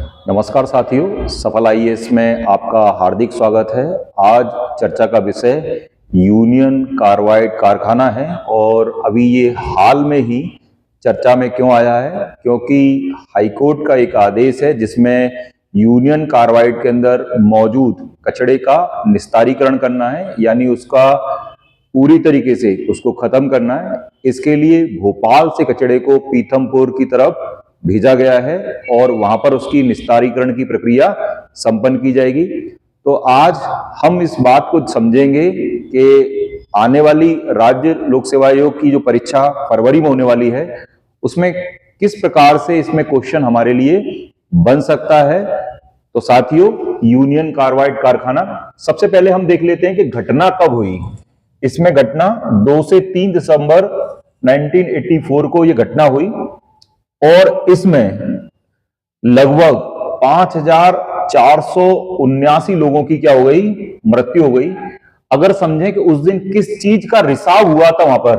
नमस्कार साथियों, सफल आईएएस में आपका हार्दिक स्वागत है। आज चर्चा का विषय यूनियन कार्बाइड कारखाना है और अभी ये हाल में ही चर्चा में क्यों आया है, क्योंकि हाईकोर्ट का एक आदेश है जिसमें यूनियन कार्बाइड के अंदर मौजूद कचरे का निस्तारीकरण करना है, यानी उसका पूरी तरीके से उसको खत्म करना है। इसके लिए भोपाल से कचरे को पीथमपुर की तरफ भेजा गया है और वहां पर उसकी निस्तारीकरण की प्रक्रिया संपन्न की जाएगी। तो आज हम इस बात को समझेंगे कि आने वाली राज्य लोक सेवा आयोग की जो परीक्षा फरवरी में होने वाली है, उसमें किस प्रकार से इसमें क्वेश्चन हमारे लिए बन सकता है। तो साथियों, यूनियन कार्बाइड कारखाना, सबसे पहले हम देख लेते हैं कि घटना कब हुई। इसमें घटना 2 से 3 दिसंबर 1984 को यह घटना हुई और इसमें लगभग 5479 लोगों की क्या हो गई, मृत्यु हो गई। अगर समझें कि उस दिन किस चीज का रिसाव हुआ था वहां पर,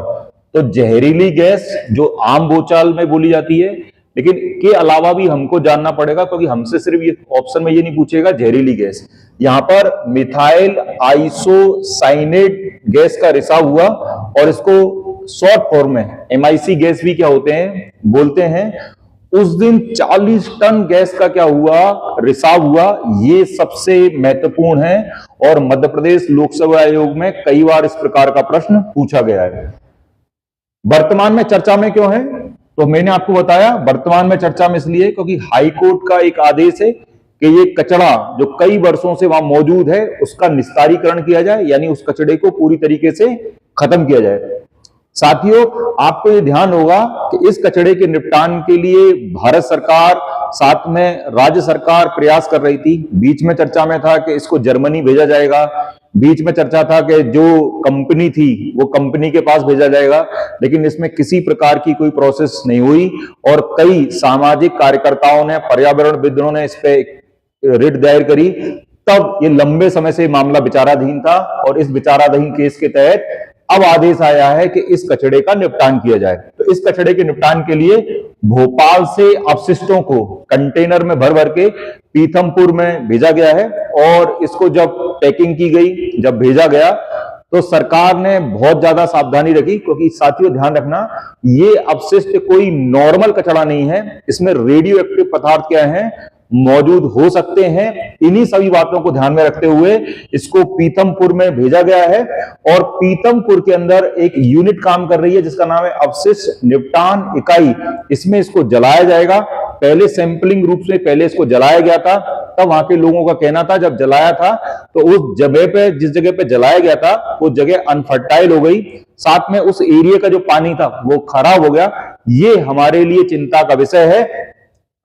तो जहरीली गैस जो आम बोलचाल में बोली जाती है, लेकिन के अलावा भी हमको जानना पड़ेगा, क्योंकि हमसे सिर्फ ये ऑप्शन में ये नहीं पूछेगा जहरीली गैस। यहां पर मिथाइल आइसोसाइनेट गैस का रिसाव हुआ और इसको शॉर्ट फॉर्म में MIC गैस भी क्या होते हैं, बोलते हैं। उस दिन 40 टन गैस का क्या हुआ, रिसाव हुआ। ये सबसे महत्वपूर्ण है और मध्य प्रदेश लोक सेवा आयोग में कई बार इस प्रकार का प्रश्न पूछा गया है। वर्तमान में चर्चा में क्यों है, तो मैंने आपको बताया वर्तमान में चर्चा में इसलिए क्योंकि हाई कोर्ट का एक आदेश है कि ये कचरा जो कई वर्षों से वहां मौजूद है उसका निस्तारीकरण किया जाए, यानी उस कचरे को पूरी तरीके से खत्म किया जाए। साथियों, आपको ये ध्यान होगा कि इस कचरे के निपटान के लिए भारत सरकार साथ में राज्य सरकार प्रयास कर रही थी। बीच में चर्चा में था कि इसको जर्मनी भेजा जाएगा, बीच में चर्चा था कि जो कंपनी थी वो कंपनी के पास भेजा जाएगा, लेकिन इसमें किसी प्रकार की कोई प्रोसेस नहीं हुई और कई सामाजिक कार्यकर्ताओं ने, पर्यावरणविदों ने इस पे रिट दायर करी। तब ये लंबे समय से मामला विचाराधीन था और इस विचाराधीन केस के तहत अब आदेश आया है कि इस कचरे का निपटान किया जाए। तो इस कचरे के निपटान के लिए भोपाल से अपशिष्टों को कंटेनर में भर भर के पीथमपुर में भेजा गया है और इसको जब पैकिंग की गई, जब भेजा गया, तो सरकार ने बहुत ज्यादा सावधानी रखी, क्योंकि साथियों ध्यान रखना, ये अपशिष्ट कोई नॉर्मल कचरा नहीं है। इसमें रेडियो एक्टिव पदार्थ क्या है, मौजूद हो सकते हैं। इन्हीं सभी बातों को ध्यान में रखते हुए इसको पीथमपुर में भेजा गया है और पीथमपुर के अंदर एक यूनिट काम कर रही है जिसका नाम है अवशिष्ट निपटान इकाई। इसमें इसको जलाया जाएगा। पहले सैंपलिंग रूप से पहले इसको जलाया गया था, तब वहां के लोगों का कहना था जब जलाया था तो उस जगह पे, जिस जगह पे जलाया गया था वो जगह अनफर्टाइल हो गई, साथ में उस एरिया का जो पानी था वो खराब हो गया। ये हमारे लिए चिंता का विषय है।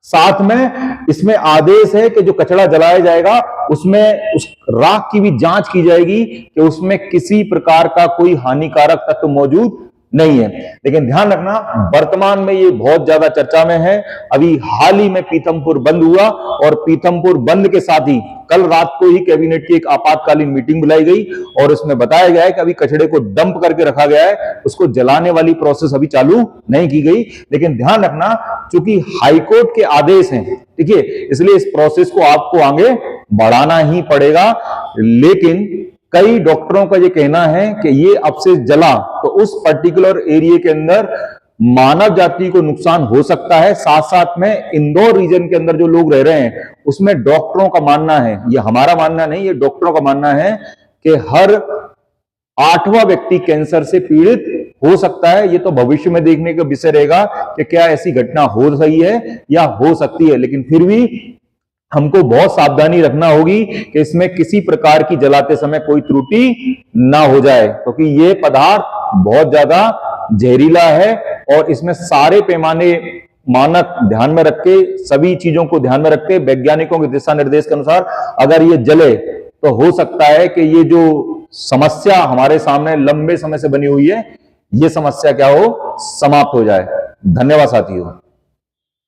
साथ में इसमें आदेश है कि जो कचरा जलाया जाएगा उसमें उस राख की भी जांच की जाएगी कि उसमें किसी प्रकार का कोई हानिकारक तत्व मौजूद नहीं है। लेकिन ध्यान रखना, वर्तमान में ये बहुत ज्यादा चर्चा में है। अभी हाल ही में पीथमपुर बंद हुआ और पीथमपुर बंद के साथ ही कल रात को ही कैबिनेट की एक आपातकालीन मीटिंग बुलाई गई और उसमें बताया गया है कि अभी कचरे को डंप करके रखा गया है, उसको जलाने वाली प्रोसेस अभी चालू नहीं की गई। लेकिन ध्यान रखना, चूंकि हाईकोर्ट के आदेश हैं, ठीक है, इसलिए इस प्रोसेस को आपको आगे बढ़ाना ही पड़ेगा। लेकिन कई डॉक्टरों का ये कहना है कि ये अपशिष्ट जला तो उस पर्टिकुलर एरिया के अंदर मानव जाति को नुकसान हो सकता है। साथ साथ में इंदौर रीजन के अंदर जो लोग रह रहे हैं उसमें डॉक्टरों का मानना है, ये हमारा मानना नहीं, ये डॉक्टरों का मानना है कि हर 8वां व्यक्ति कैंसर से पीड़ित हो सकता है। ये तो भविष्य में देखने का विषय रहेगा कि क्या ऐसी घटना हो रही है या हो सकती है, लेकिन फिर भी हमको बहुत सावधानी रखना होगी कि इसमें किसी प्रकार की जलाते समय कोई त्रुटि ना हो जाए, क्योंकि ये पदार्थ बहुत ज्यादा जहरीला है और इसमें सारे पैमाने मानक ध्यान में रख के, सभी चीजों को ध्यान में रख के, वैज्ञानिकों के दिशा निर्देश के अनुसार अगर ये जले तो हो सकता है कि ये जो समस्या हमारे सामने लंबे समय से बनी हुई है, ये समस्या क्या हो, समाप्त हो जाए। धन्यवाद साथियों।